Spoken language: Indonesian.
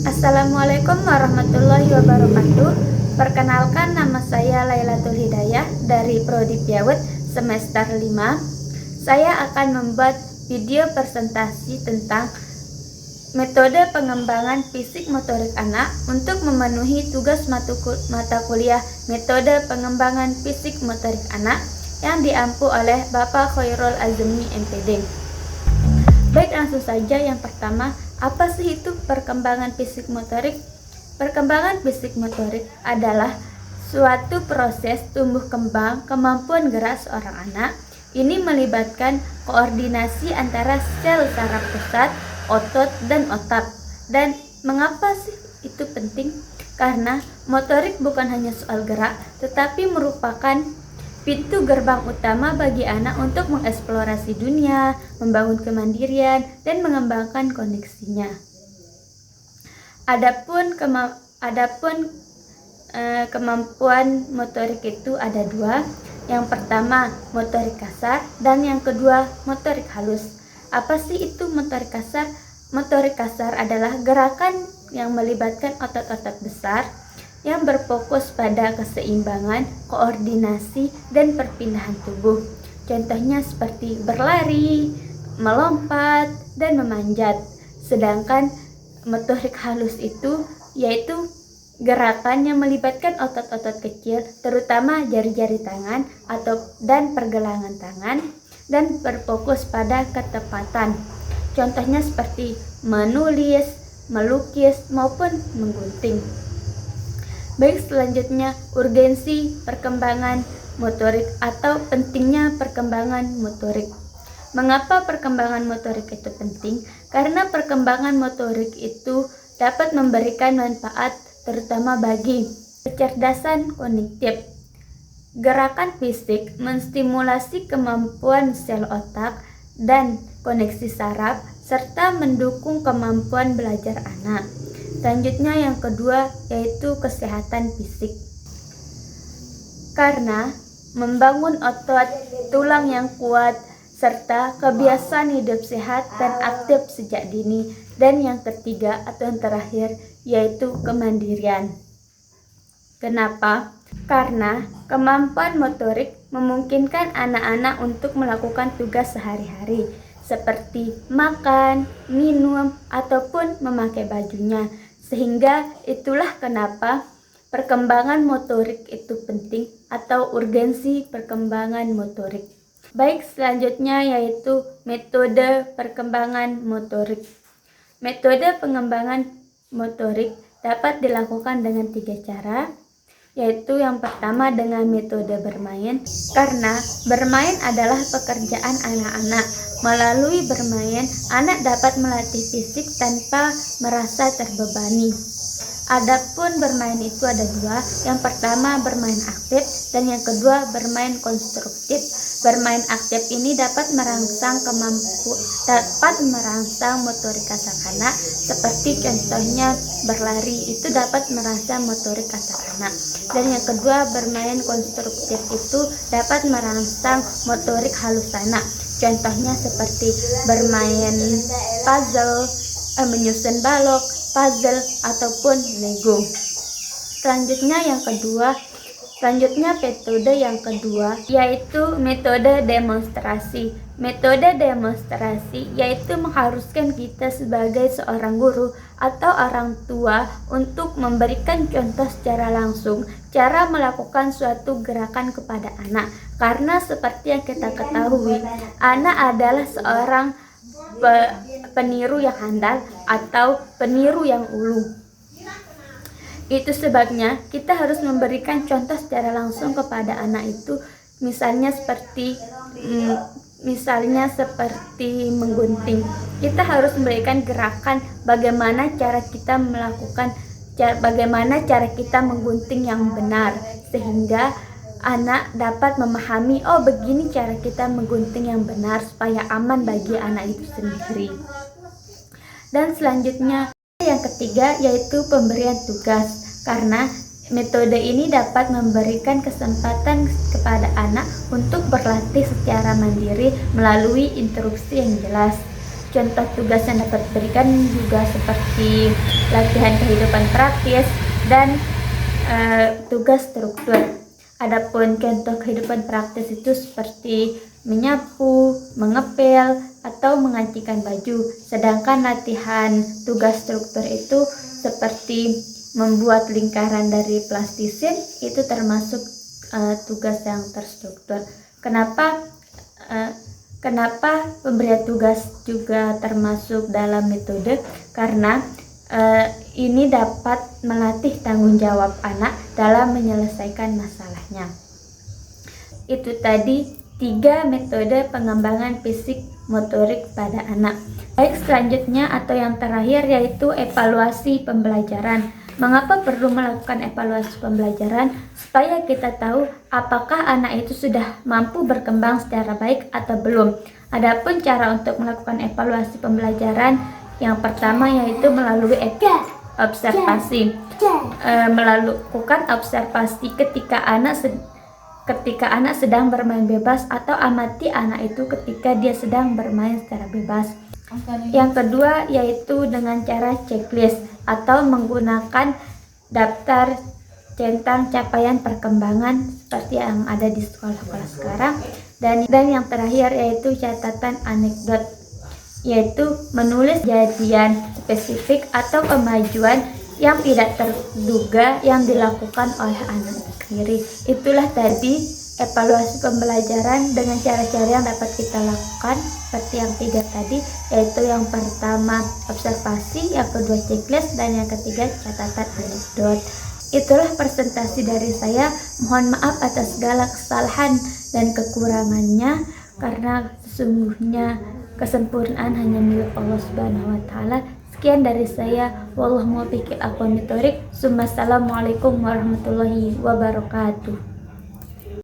Assalamualaikum warahmatullahi wabarakatuh. Perkenalkan, nama saya Lailatul Hidayah dari Prodi Piawet semester 5. Saya akan membuat video presentasi tentang metode pengembangan fisik motorik anak untuk memenuhi tugas mata kuliah metode pengembangan fisik motorik anak yang diampu oleh Bapak Khairul Azmi MPD. Baik, langsung saja. Yang pertama, apa sih itu perkembangan fisik motorik? Perkembangan fisik motorik adalah suatu proses tumbuh kembang kemampuan gerak seorang anak. Ini melibatkan koordinasi antara sel saraf pusat, otot, dan otak. Dan mengapa sih itu penting? Karena motorik bukan hanya soal gerak, tetapi merupakan pintu gerbang utama bagi anak untuk mengeksplorasi dunia, membangun kemandirian, dan mengembangkan koneksinya. Adapun kemampuan motorik itu ada dua. Yang pertama, motorik kasar, dan yang kedua, motorik halus. Apa sih itu motorik kasar? Motorik kasar adalah gerakan yang melibatkan otot-otot besar yang berfokus pada keseimbangan, koordinasi, dan perpindahan tubuh. Contohnya seperti berlari, melompat, dan memanjat. Sedangkan motorik halus itu yaitu gerakan yang melibatkan otot-otot kecil, terutama jari-jari tangan dan pergelangan tangan, dan berfokus pada ketepatan. Contohnya seperti menulis, melukis, maupun menggunting. Baik, selanjutnya urgensi perkembangan motorik atau pentingnya perkembangan motorik. Mengapa perkembangan motorik itu penting? Karena perkembangan motorik itu dapat memberikan manfaat terutama bagi kecerdasan kognitif. Gerakan fisik menstimulasi kemampuan sel otak dan koneksi saraf serta mendukung kemampuan belajar anak. Selanjutnya yang kedua yaitu kesehatan fisik. Karena membangun otot, tulang yang kuat, serta kebiasaan hidup sehat dan aktif sejak dini. Dan yang ketiga atau yang terakhir yaitu kemandirian. Kenapa? Karena kemampuan motorik memungkinkan anak-anak untuk melakukan tugas sehari-hari seperti makan, minum, ataupun memakai bajunya. Sehingga itulah kenapa perkembangan motorik itu penting atau urgensi perkembangan motorik. Baik, selanjutnya yaitu metode perkembangan motorik. Metode pengembangan motorik dapat dilakukan dengan 3 cara, yaitu yang pertama dengan metode bermain. Karena bermain adalah pekerjaan anak-anak. Melalui bermain, anak dapat melatih fisik tanpa merasa terbebani. Adapun bermain itu ada dua. Yang pertama bermain aktif dan yang kedua bermain konstruktif. Bermain aktif ini dapat merangsang motorik kasar anak, seperti contohnya berlari itu dapat merangsang motorik kasar anak. Dan yang kedua bermain konstruktif itu dapat merangsang motorik halus anak. Contohnya seperti bermain puzzle, menyusun balok, puzzle, ataupun Lego. Selanjutnya metode yang kedua yaitu metode demonstrasi. Metode demonstrasi yaitu mengharuskan kita sebagai seorang guru atau orang tua untuk memberikan contoh secara langsung cara melakukan suatu gerakan kepada anak. Karena seperti yang kita ketahui, anak adalah seorang peniru yang handal atau peniru yang ulu. Itu sebabnya kita harus memberikan contoh secara langsung kepada anak itu, misalnya seperti menggunting. Kita harus memberikan gerakan bagaimana cara kita menggunting yang benar, sehingga anak dapat memahami, oh begini cara kita menggunting yang benar supaya aman bagi anak itu sendiri. Dan selanjutnya yang ketiga yaitu pemberian tugas. Karena metode ini dapat memberikan kesempatan kepada anak untuk berlatih secara mandiri melalui instruksi yang jelas. contoh tugas yang dapat diberikan juga seperti latihan kehidupan praktis dan tugas struktur. Adapun contoh kehidupan praktis itu seperti menyapu, mengepel, atau mengancikan baju. Sedangkan latihan tugas struktur itu seperti membuat lingkaran dari plastisin, itu termasuk tugas yang terstruktur. Kenapa pemberian tugas juga termasuk dalam metode? Karena ini dapat melatih tanggung jawab anak dalam menyelesaikan masalahnya. Itu tadi 3 metode pengembangan fisik motorik pada anak. Baik, selanjutnya atau yang terakhir yaitu evaluasi pembelajaran. Mengapa perlu melakukan evaluasi pembelajaran? Supaya kita tahu apakah anak itu sudah mampu berkembang secara baik atau belum. Adapun cara untuk melakukan evaluasi pembelajaran, yang pertama yaitu melalui observasi. Melakukan observasi ketika anak sedang bermain bebas, atau amati anak itu ketika dia sedang bermain secara bebas. Yang kedua yaitu dengan cara checklist atau menggunakan daftar centang capaian perkembangan seperti yang ada di sekolah-sekolah sekarang. Dan yang terakhir yaitu catatan anekdot, yaitu menulis kejadian spesifik atau kemajuan yang tidak terduga yang dilakukan oleh anak sendiri. Itulah tadi evaluasi pembelajaran dengan cara-cara yang dapat kita lakukan seperti yang 3 tadi, yaitu yang pertama observasi, yang kedua checklist, dan yang ketiga catatan anekdot. Itulah presentasi dari saya. Mohon maaf atas segala kesalahan dan kekurangannya, karena sesungguhnya kesempurnaan hanya milik Allah Subhanahu wa taala. Sekian dari saya. Wallahu muwaffiq aqwamit thoriq. Assalamualaikum warahmatullahi wabarakatuh.